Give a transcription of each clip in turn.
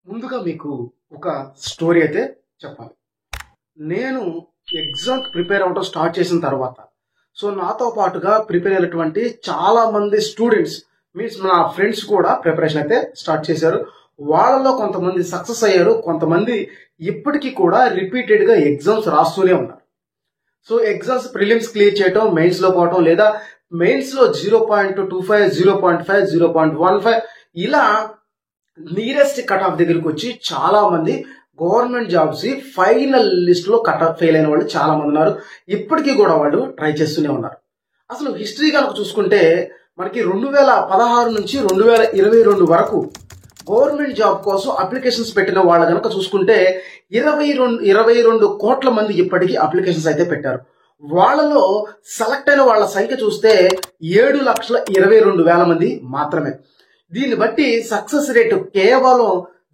ముందుగా మీకు ఒక స్టోరీ అయితే చెప్పాలి. నేను ఎగ్జామ్‌కి ప్రిపేర్ అవ్వడం స్టార్ట్ చేసిన తర్వాత, నాతో పాటుగా ప్రిపేర్ అయినటువంటి చాలా మంది స్టూడెంట్స్ మీన్స్ నా ఫ్రెండ్స్ కూడా ప్రిపరేషన్ అయితే స్టార్ట్ చేశారు. వాళ్ళలో కొంతమంది సక్సెస్ అయ్యారు. కొంతమంది ఇప్పటికీ కూడా రిపీటెడ్‌గా ఎగ్జామ్స్ రాస్తూనే ఉన్నారు. ఎగ్జామ్స్ ప్రిలిమ్స్ క్లియర్ చేయటం, మెయిన్స్‌లో పోవటం లేదా మెయిన్స్‌లో 0.25, 0.5, 0.15 ఇలా నియరెస్ట్ కట్ ఆఫ్ దగ్గరికి వచ్చి చాలా మంది గవర్నమెంట్ జాబ్స్ ఫైనల్ లిస్ట్ లో కట్ ఆఫ్ ఫెయిల్ అయిన వాళ్ళు చాలా మంది ఉన్నారు. ఇప్పటికీ కూడా వాళ్ళు ట్రై చేస్తూనే ఉన్నారు. అసలు హిస్టరీ కనుక చూసుకుంటే మనకి 2016 నుంచి 2022 వరకు గవర్నమెంట్ జాబ్ కోసం అప్లికేషన్స్ పెట్టిన వాళ్ళ కనుక చూసుకుంటే 22 కోట్ల మంది ఇప్పటికీ అప్లికేషన్స్ అయితే పెట్టారు. వాళ్ళలో సెలెక్ట్ అయిన వాళ్ళ సంఖ్య చూస్తే 7,22,000 మంది మాత్రమే. దీన్ని బట్టి సక్సెస్ రేటు కేవలం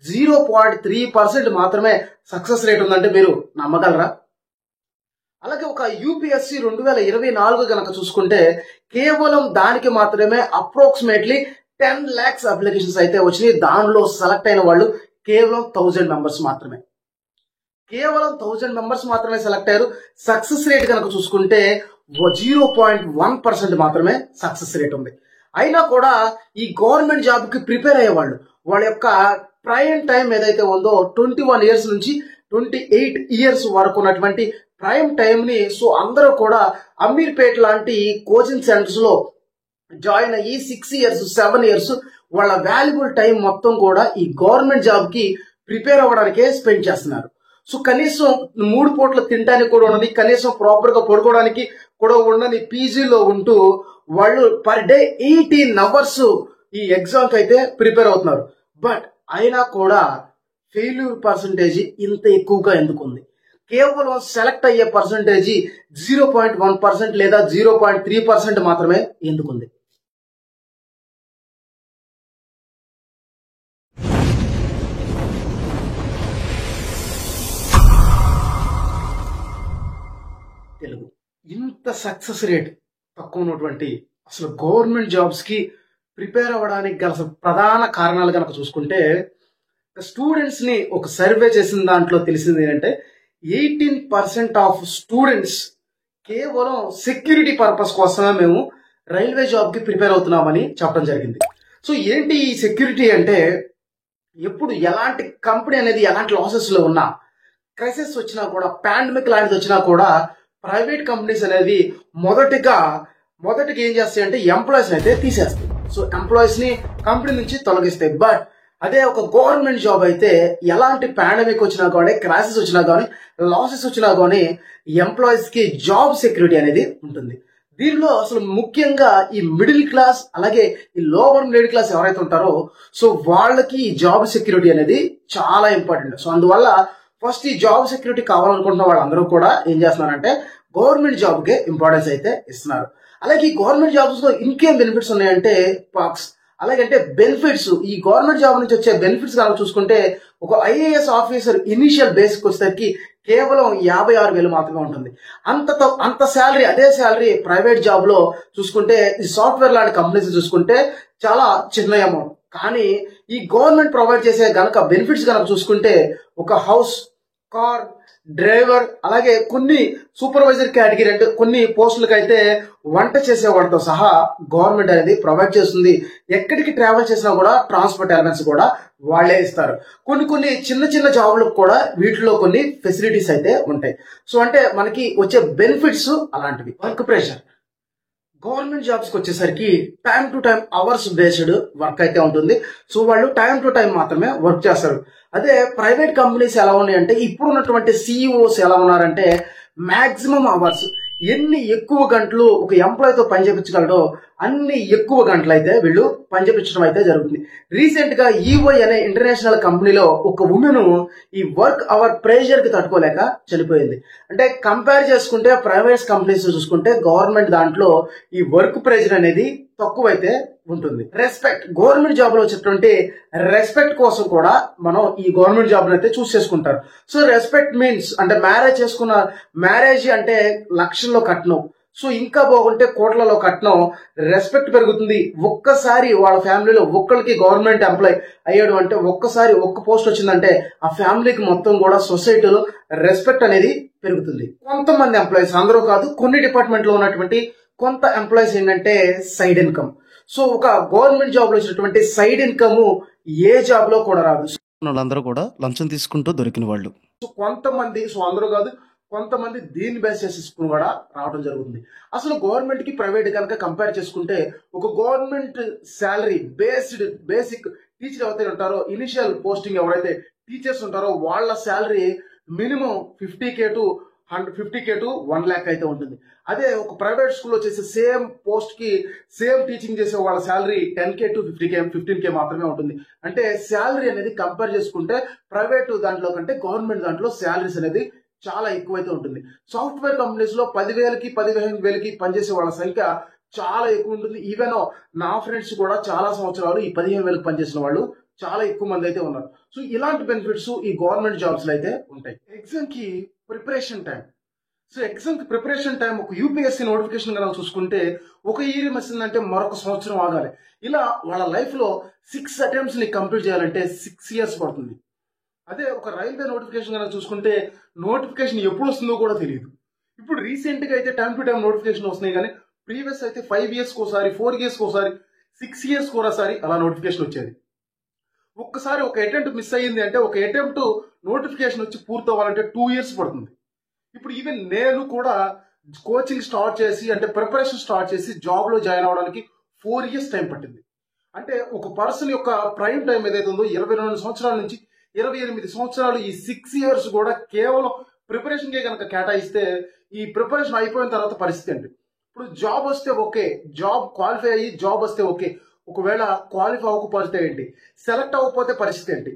0.3% మాత్రమే సక్సెస్ రేట్ ఉందంటే మీరు నమ్మగలరా? అలాగే ఒక యూపీఎస్సీ 2024 కనుక చూసుకుంటే కేవలం దానికి మాత్రమే అప్రాక్సిమేట్లీ 10 lakhs అప్లికేషన్స్ అయితే వచ్చినాయి. దానిలో సెలెక్ట్ అయిన వాళ్ళు కేవలం 1000 మెంబర్స్ మాత్రమే. కేవలం 1000 మెంబర్స్ మాత్రమే సెలెక్ట్ అయ్యారు. సక్సెస్ రేట్ కనుక చూసుకుంటే 0.1% మాత్రమే సక్సెస్ రేట్ ఉంది. అయినా కూడా ఈ గవర్నమెంట్ జాబ్ కి ప్రిపేర్ అయ్యేవాళ్ళు వాళ్ళ యొక్క ప్రైమ్ టైం ఏదైతే ఉందో 21 years నుంచి 28 years వరకు ఉన్నటువంటి ప్రైమ్ టైం ని అందరూ కూడా అమీర్పేట్ లాంటి కోచింగ్ సెంటర్స్ లో జాయిన్ అయ్యి 6 years 7 years వాళ్ళ వాల్యుబుల్ టైం మొత్తం కూడా ఈ గవర్నమెంట్ జాబ్ కి ప్రిపేర్ అవ్వడానికే స్పెండ్ చేస్తున్నారు. కనీసం 3 పూటలు తినడానికి కూడా ఉన్నది, కనీసం ప్రాపర్ గా పడుకోవడానికి కూడా ఉండని పీజీలో ఉంటూ వాళ్ళు పర్ డే 18 hours ఈ ఎగ్జామ్ కి అయితే ప్రిపేర్ అవుతున్నారు. బట్ అయినా కూడా ఫెయిల్యూర్ పర్సంటేజ్ ఇంత ఎక్కువగా ఎందుకు ఉంది? కేవలం సెలెక్ట్ అయ్యే పర్సంటేజ్ 0.1% లేదా 0.3% మాత్రమే ఎందుకుంది? తెలుగు ఇంత సక్సెస్ రేట్ తక్కువ ఉన్నటువంటి అసలు గవర్నమెంట్ జాబ్స్ కి ప్రిపేర్ అవ్వడానికి గల ప్రధాన కారణాలు కనుక చూసుకుంటే స్టూడెంట్స్ ని ఒక సర్వే చేసిన దాంట్లో తెలిసింది ఏంటంటే 18% ఆఫ్ స్టూడెంట్స్ కేవలం సెక్యూరిటీ పర్పస్ కోసమే మేము రైల్వే జాబ్ కి ప్రిపేర్ అవుతున్నామని చెప్పడం జరిగింది. ఏంటి ఈ సెక్యూరిటీ అంటే ఎప్పుడు ఎలాంటి కంపెనీ అనేది ఎలాంటి లాసెస్ లో ఉన్నా, క్రైసిస్ వచ్చినా కూడా, పాండమిక్ లాంటిది వచ్చినా కూడా ప్రైవేట్ కంపెనీస్ అనేది మొదటిగా ఏం చేస్తాయి అంటే ఎంప్లాయీస్ అయితే తీసేస్తాయి. ఎంప్లాయీస్ ని కంపెనీ నుంచి తొలగిస్తాయి. బట్ అదే ఒక గవర్నమెంట్ జాబ్ అయితే ఎలాంటి పాండమిక్ వచ్చినా కానీ, క్రైసిస్ వచ్చినా కానీ, లాసెస్ వచ్చినా కానీ ఎంప్లాయీస్ కి జాబ్ సెక్యూరిటీ అనేది ఉంటుంది. దీనిలో అసలు ముఖ్యంగా ఈ మిడిల్ క్లాస్ అలాగే ఈ లోవర్ మిడిల్ క్లాస్ ఎవరైతే ఉంటారో వాళ్ళకి ఈ జాబ్ సెక్యూరిటీ అనేది చాలా ఇంపార్టెంట్. అందువల్ల ఫస్ట్ ఈ జాబ్ సెక్యూరిటీ కావాలనుకుంటున్న వాళ్ళందరూ కూడా ఏం చేస్తున్నారంటే గవర్నమెంట్ జాబ్ కే ఇంపార్టెన్స్ అయితే ఇస్తున్నారు. అలాగే ఈ గవర్నమెంట్ జాబ్స్ లో ఇంకేం బెనిఫిట్స్ ఉన్నాయంటే పాక్స్, అలాగంటే బెనిఫిట్స్. ఈ గవర్నమెంట్ జాబ్ నుంచి వచ్చే బెనిఫిట్స్ కనుక చూసుకుంటే ఒక ఐఏఎస్ ఆఫీసర్ ఇనిషియల్ బేసిక్ వచ్చేసరికి కేవలం 56,000 మాత్రమే ఉంటుంది. అంత శాలరీ, అదే శాలరీ ప్రైవేట్ జాబ్ లో చూసుకుంటే ఈ సాఫ్ట్వేర్ లాంటి కంపెనీస్ చూసుకుంటే చాలా చిన్న అమౌంట్. కానీ ఈ గవర్నమెంట్ ప్రొవైడ్ చేసే గనక బెనిఫిట్స్ కనుక చూసుకుంటే ఒక హౌస్, కార్, డ్రైవర్, అలాగే కొన్ని సూపర్వైజర్ కేటగిరీ అంటే కొన్ని పోస్టులకు అయితే వంట చేసేవాడితో సహా గవర్నమెంట్ అనేది ప్రొవైడ్ చేస్తుంది. ఎక్కడికి ట్రావెల్ చేసినా కూడా ట్రాన్స్పోర్ట్ అలవెన్స్ కూడా వాళ్లే ఇస్తారు. కొన్ని చిన్న జాబులకు కూడా వీటిలో కొన్ని ఫెసిలిటీస్ అయితే ఉంటాయి. అంటే మనకి వచ్చే బెనిఫిట్స్ అలాంటివి. వర్క్ ప్రెషర్ గవర్నమెంట్ జాబ్స్ కి వచ్చేసరికి time to time hours based work అయితే ఉంటుంది. వాళ్ళు టైం టు టైం మాత్రమే వర్క్ చేస్తారు. అదే ప్రైవేట్ కంపెనీస్ ఎలా ఉన్నాయంటే ఇప్పుడు ఉన్నటువంటి సిఇఓస్ ఎలా ఉన్నారంటే మాక్సిమం అవర్స్, ఎన్ని ఎక్కువ గంటలు ఒక ఎంప్లాయీతో పని చేయించగలడో అన్ని ఎక్కువ గంటలు అయితే వీళ్ళు పని చేయించడం అయితే జరుగుతుంది. రీసెంట్ గా ఈవై అనే ఇంటర్నేషనల్ కంపెనీలో ఒక ఉమెన్ ఈ వర్క్ అవర్ ప్రెషర్ కి తట్టుకోలేక చనిపోయింది. అంటే కంపేర్ చేసుకుంటే ప్రైవేట్ కంపెనీస్ చూసుకుంటే గవర్నమెంట్ దాంట్లో ఈ వర్క్ ప్రెషర్ అనేది తక్కువైతే ఉంటుంది. రెస్పెక్ట్, గవర్నమెంట్ జాబ్ లో వచ్చేటువంటి రెస్పెక్ట్ కోసం కూడా మనం ఈ గవర్నమెంట్ జాబ్ అయితే చూస్ చేసుకుంటారు. రెస్పెక్ట్ మీన్స్ అంటే మ్యారేజ్ అంటే లక్షల్లో కట్నం, సో ఇంకా బాగుంటే కోట్లలో కట్నం, రెస్పెక్ట్ పెరుగుతుంది. ఒక్కసారి వాళ్ళ ఫ్యామిలీలో ఒక్కరికి గవర్నమెంట్ ఎంప్లాయ్ అయ్యాడు అంటే, ఒక్కసారి ఒక్క పోస్ట్ వచ్చిందంటే ఆ ఫ్యామిలీకి మొత్తం కూడా సొసైటీలో రెస్పెక్ట్ అనేది పెరుగుతుంది. కొంతమంది ఎంప్లాయీస్, అందరూ కాదు, కొన్ని డిపార్ట్మెంట్ లో ఉన్నటువంటి కొంత ఎంప్లాయీస్ ఏంటంటే సైడ్ ఇన్కమ్. సో ఒక గవర్నమెంట్ జాబ్ లో వచ్చినటువంటి సైడ్ ఇన్కమ్ ఏ జాబ్ లో కూడా రాదు. వాళ్ళందరూ కూడా లంచం తీసుకుంటూ దొరికిన వాళ్ళు. సో కొంతమంది, సో అందరూ కాదు, కొంతమంది దీన్ని బేస్ చేసుకుని కూడా రావడం జరుగుతుంది. అసలు గవర్నమెంట్ కి ప్రైవేట్ కనుక కంపేర్ చేసుకుంటే, ఒక గవర్నమెంట్ శాలరీ బేసిక్ టీచర్ ఎవరైతే ఉంటారో, ఇనిషియల్ పోస్టింగ్ ఎవరైతే టీచర్స్ ఉంటారో వాళ్ళ salary minimum 50K to 1 lakh అయితే ఉంటుంది. అదే ఒక ప్రైవేట్ స్కూల్ వచ్చేసి సేమ్ పోస్ట్ కి సేమ్ టీచింగ్ చేసే వాళ్ళ శాలరీ 10K to 15K మాత్రమే ఉంటుంది. అంటే శాలరీ అనేది కంపేర్ చేసుకుంటే ప్రైవేట్ దాంట్లో కంటే గవర్నమెంట్ దాంట్లో శాలరీస్ అనేది చాలా ఎక్కువైతే ఉంటుంది. సాఫ్ట్వేర్ కంపెనీస్ లో 10,000కి 15,000కి పనిచేసే వాళ్ళ సంఖ్య చాలా ఎక్కువ ఉంటుంది. ఈవెన్ నా ఫ్రెండ్స్ కూడా చాలా సంవత్సరాలు ఈ 15,000కి పనిచేసిన వాళ్ళు చాలా ఎక్కువ మంది అయితే ఉన్నారు. సో ఇలాంటి బెనిఫిట్స్ ఈ గవర్నమెంట్ జాబ్స్ లో అయితే ఉంటాయి. ఎగ్జామ్ కి ప్రిపరేషన్ టైం. సో ఎగ్జామ్ కి ప్రిపరేషన్ టైం, ఒక యూపీఎస్సీ నోటిఫికేషన్ కనుక చూసుకుంటే ఒక ఇయర్ వచ్చిందంటే మరొక సంవత్సరం ఆగాలి. ఇలా వాళ్ళ లైఫ్ లో 6 attempts ని కంప్లీట్ చేయాలంటే 6 years పడుతుంది. అదే ఒక రైల్వే నోటిఫికేషన్ కనుక చూసుకుంటే నోటిఫికేషన్ ఎప్పుడు వస్తుందో కూడా తెలియదు. ఇప్పుడు రీసెంట్ గా అయితే టైం టు టైం నోటిఫికేషన్ వస్తున్నాయి, కానీ ప్రీవియస్ అయితే 5 years ఒకసారి, 4 years ఒకసారి, 6 years ఒకసారి అలా నోటిఫికేషన్ వచ్చేది. ఒక్కసారి ఒక అటెంప్ట్ మిస్ అయ్యింది అంటే, ఒక అటెంప్ట్ నోటిఫికేషన్ వచ్చి పూర్తవ్వాలంటే 2 years పడుతుంది. ఇప్పుడు ఈవెన్ నేను కూడా కోచింగ్ స్టార్ట్ చేసి, అంటే ప్రిపరేషన్ స్టార్ట్ చేసి జాబ్ లో జాయిన్ అవడానికి 4 years టైం పట్టింది. అంటే ఒక పర్సన్ యొక్క ప్రైమ్ టైం ఏదైతే ఉందో 22 సంవత్సరాల నుంచి 28 సంవత్సరాలు, ఈ 6 years కూడా కేవలం ప్రిపరేషన్ కే కనుక కేటాయిస్తే, ఈ ప్రిపరేషన్ అయిపోయిన తర్వాత పరిస్థితి అండి. ఇప్పుడు జాబ్ వస్తే ఓకే, జాబ్ క్వాలిఫై అయ్యి జాబ్ వస్తే ఓకే, ఒకవేళ క్వాలిఫై అవ్వకపోతే ఏంటి, సెలెక్ట్ అవ్వకపోతే పరిస్థితి ఏంటి?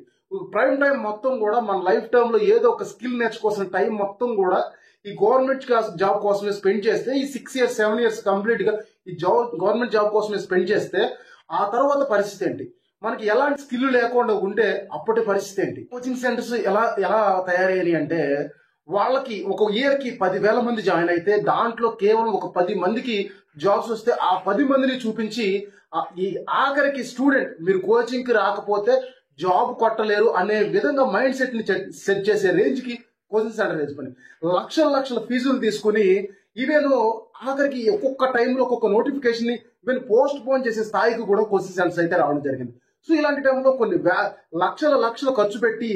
ప్రైమ్ టైం మొత్తం కూడా మన లైఫ్ టైమ్ లో ఏదో ఒక స్కిల్ నేర్చుకోవాల్సిన టైం మొత్తం కూడా ఈ గవర్నమెంట్ జాబ్ కోసమే స్పెండ్ చేస్తే, ఈ 6 years 7 years కంప్లీట్ గా ఈ గవర్నమెంట్ జాబ్ కోసమే స్పెండ్ చేస్తే, ఆ తర్వాత పరిస్థితి ఏంటి? మనకి ఎలాంటి స్కిల్ లేకుండా ఉంటే అప్పటి పరిస్థితి ఏంటి? కోచింగ్ సెంటర్స్ ఎలా తయారయ్యాయి అంటే, వాళ్ళకి ఒక ఇయర్ కి 10,000 మంది జాయిన్ అయితే దాంట్లో కేవలం ఒక 10 మందికి జాబ్స్ వస్తే, ఆ 10 మందిని చూపించి ఈ ఆఖరికి స్టూడెంట్ మీరు కోచింగ్ కి రాకపోతే జాబ్ కొట్టలేరు అనే విధంగా మైండ్ సెట్ ని సెట్ చేసే రేంజ్ కి కోచింగ్ సెంటర్ తెచ్చుకొని లక్షల ఫీజులు తీసుకుని, ఈవెన్ ఆఖరికి ఒక్కొక్క టైంలో ఒక్కొక్క నోటిఫికేషన్ ని ఈవెన్ పోస్ట్ పోన్ చేసే స్థాయికి కూడా కోచింగ్ సెంటర్స్ అయితే రావడం జరిగింది. సో ఇలాంటి టైంలో కొన్ని లక్షలు ఖర్చు పెట్టి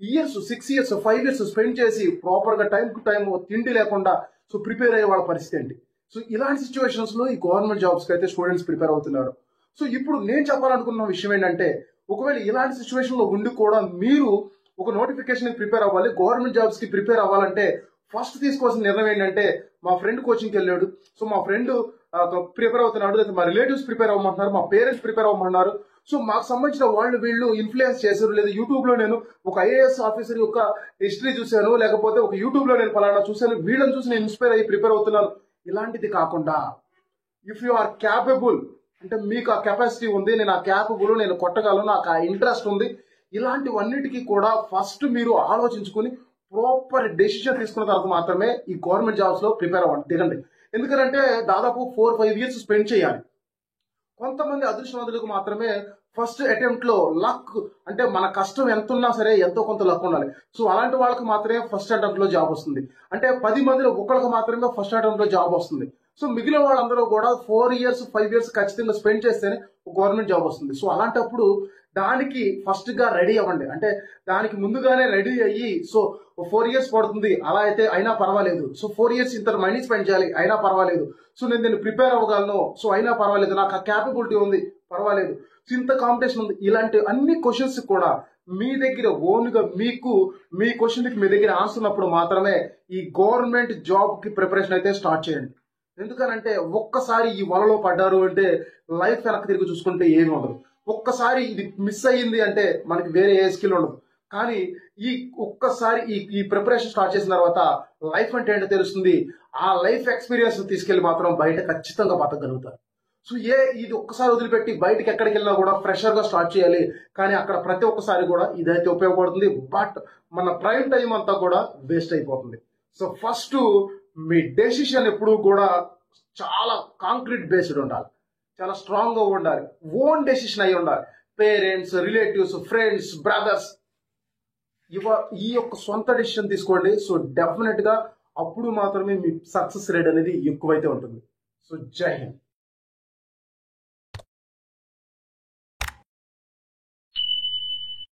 ఇయర్స్ 6 years 5 years స్పెండ్ చేసి ప్రాపర్ గా టైం టు టైం తిండి లేకుండా సో ప్రిపేర్ అయ్యే వాళ్ళ పరిస్థితి ఏంటి? సో ఇలాంటి సిచ్యువేషన్స్ లో ఈ గవర్నమెంట్ జాబ్స్ కి అయితే స్టూడెంట్స్ ప్రిపేర్ అవుతున్నారు. సో ఇప్పుడు నేను చెప్పాలనుకున్న విషయం ఏంటంటే, ఒకవేళ ఇలాంటి సిచ్యువేషన్ లో ఉండి కూడా మీరు ఒక నోటిఫికేషన్ ప్రిపేర్ అవ్వాలి, గవర్నమెంట్ జాబ్స్ కి ప్రిపేర్ అవ్వాలంటే ఫస్ట్ తీసుకోవాల్సిన నిర్ణయం ఏంటంటే, మా ఫ్రెండ్ కోచింగ్కి వెళ్ళాడు, సో మా ఫ్రెండ్ ప్రిపేర్ అవుతున్నాడు, లేదా మా రిలేటివ్స్ ప్రిపేర్ అవ్వమంటున్నారు, మా పేరెంట్స్ ప్రిపేర్ అవ్వమన్నారు, సో మాకు సంబంధించిన వాళ్ళు వీళ్ళు ఇన్ఫ్లుయెన్స్ చేశారు, లేదా యూట్యూబ్ లో నేను ఒక ఐఏఎస్ ఆఫీసర్ యొక్క హిస్టరీ చూశాను, లేకపోతే ఒక యూట్యూబ్ లో నేను ఫలానా చూశాను, వీళ్ళని చూసి నేను ఇన్స్పైర్ అయ్యి ప్రిపేర్ అవుతున్నాను. ఇలాంటిది కాకుండా, ఇఫ్ యు ఆర్ క్యాపబుల్, అంటే మీకు ఆ కెపాసిటీ ఉంది, నేను ఆ క్యాపబుల్, నేను కొట్టగలను, నాకు ఆ ఇంట్రెస్ట్ ఉంది, ఇలాంటివన్నిటికీ కూడా ఫస్ట్ మీరు ఆలోచించుకుని ప్రాపర్ డెసిషన్ తీసుకున్న తర్వాత మాత్రమే ఈ గవర్నమెంట్ జాబ్స్ లో ప్రిపేర్ అవ్వండి, దిగండి. ఎందుకంటే దాదాపు 4-5 years స్పెండ్ చేయాలి. కొంతమంది అదృష్టవంతులకు మాత్రమే ఫస్ట్ అటెంప్ట్ లో లక్, అంటే మన కష్టం ఎంత ఉన్నా సరే ఎంతో కొంత లక్ ఉండాలి. సో అలాంటి వాళ్ళకి మాత్రమే ఫస్ట్ అటెంప్ట్ లో జాబ్ వస్తుంది. అంటే 10 మందిలో ఒకళ్ళకి మాత్రమే ఫస్ట్ అటెంప్ట్ లో జాబ్ వస్తుంది. సో మిగిలిన వాళ్ళందరూ కూడా 4 years 5 years ఖచ్చితంగా స్పెండ్ చేస్తేనే గవర్నమెంట్ జాబ్ వస్తుంది. సో అలాంటప్పుడు దానికి ఫస్ట్ గా రెడీ అవ్వండి, అంటే దానికి ముందుగానే రెడీ అయ్యి, సో 4 years పడుతుంది అలా అయితే అయినా పర్వాలేదు, సో 4 years ఇంత మనీ స్పెండ్ చేయాలి అయినా పర్వాలేదు, సో నేను దీన్ని ప్రిపేర్ అవ్వగలను, సో అయినా పర్వాలేదు, నాకు ఆ క్యాపబిలిటీ ఉంది పర్వాలేదు, సో ఇంత కాంపిటీషన్ ఉంది, ఇలాంటి అన్ని క్వశ్చన్స్ కూడా మీ దగ్గర ఓన్ గా మీకు మీ క్వశ్చన్ కి మీ దగ్గర ఆన్సర్ ఉన్నప్పుడు మాత్రమే ఈ గవర్నమెంట్ జాబ్ కి ప్రిపరేషన్ అయితే స్టార్ట్ చేయండి. ఎందుకనంటే ఒక్కసారి ఈ వలలో పడ్డారు అంటే లైఫ్ వెనక్కి తిరిగి చూసుకుంటే ఏమి ఉండదు. ఒక్కసారి ఇది మిస్ అయ్యింది అంటే మనకి వేరే ఏ స్కిల్ ఉండదు. కానీ ఈ ఒక్కసారి ఈ ప్రిపరేషన్ స్టార్ట్ చేసిన తర్వాత లైఫ్ అంటే ఏంటో తెలుస్తుంది. ఆ లైఫ్ ఎక్స్పీరియన్స్ తీసుకెళ్లి మాత్రం బయట ఖచ్చితంగా బతకగలుగుతారు. సో ఇది ఒక్కసారి వదిలిపెట్టి బయటకి ఎక్కడికి వెళ్ళినా కూడా ఫ్రెషర్ గా స్టార్ట్ చేయాలి. కానీ అక్కడ ప్రతి ఒక్కసారి కూడా ఇదైతే ఉపయోగపడుతుంది, బట్ మన ప్రైమ్ టైం అంతా కూడా వేస్ట్ అయిపోతుంది. సో ఫస్ట్ మీ డెసిషన్ ఎప్పుడు కూడా చాలా కాంక్రీట్ బేస్డ్ ఉండాలి, చాలా స్ట్రాంగ్ గా ఉండాలి, ఓన్ డెసిషన్ అయి ఉండాలి. పేరెంట్స్, రిలేటివ్స్, ఫ్రెండ్స్, బ్రదర్స్ ఈ యొక్క సొంత డెసిషన్ తీసుకోండి. సో డెఫినెట్ గా అప్పుడు మాత్రమే మీ సక్సెస్ రేట్ అనేది ఎక్కువైతే ఉంటుంది. సో జై హింద్.